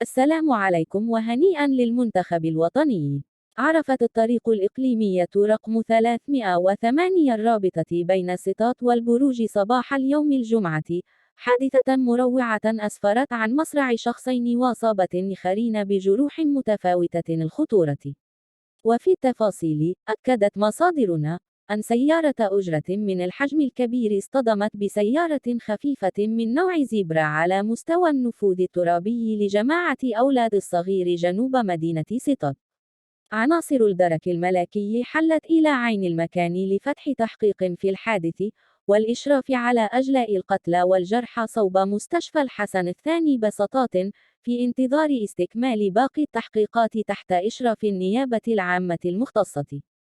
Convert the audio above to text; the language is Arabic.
السلام عليكم وهنيئا للمنتخب الوطني. عرفت الطريق الإقليمية رقم 308 الرابطة بين السطات والبروج صباح اليوم الجمعة حادثة مروعة أسفرت عن مصرع شخصين وإصابة نخرين بجروح متفاوتة الخطورة. وفي التفاصيل، أكدت مصادرنا أن سيارة أجرة من الحجم الكبير اصطدمت بسيارة خفيفة من نوع زيبرا على مستوى النفوذ الترابي لجماعة أولاد الصغير جنوب مدينة سطات. عناصر الدرك الملكي حلت إلى عين المكان لفتح تحقيق في الحادث والإشراف على أجلاء القتلى والجرحى صوب مستشفى الحسن الثاني بسطات، في انتظار استكمال باقي التحقيقات تحت إشراف النيابة العامة المختصة.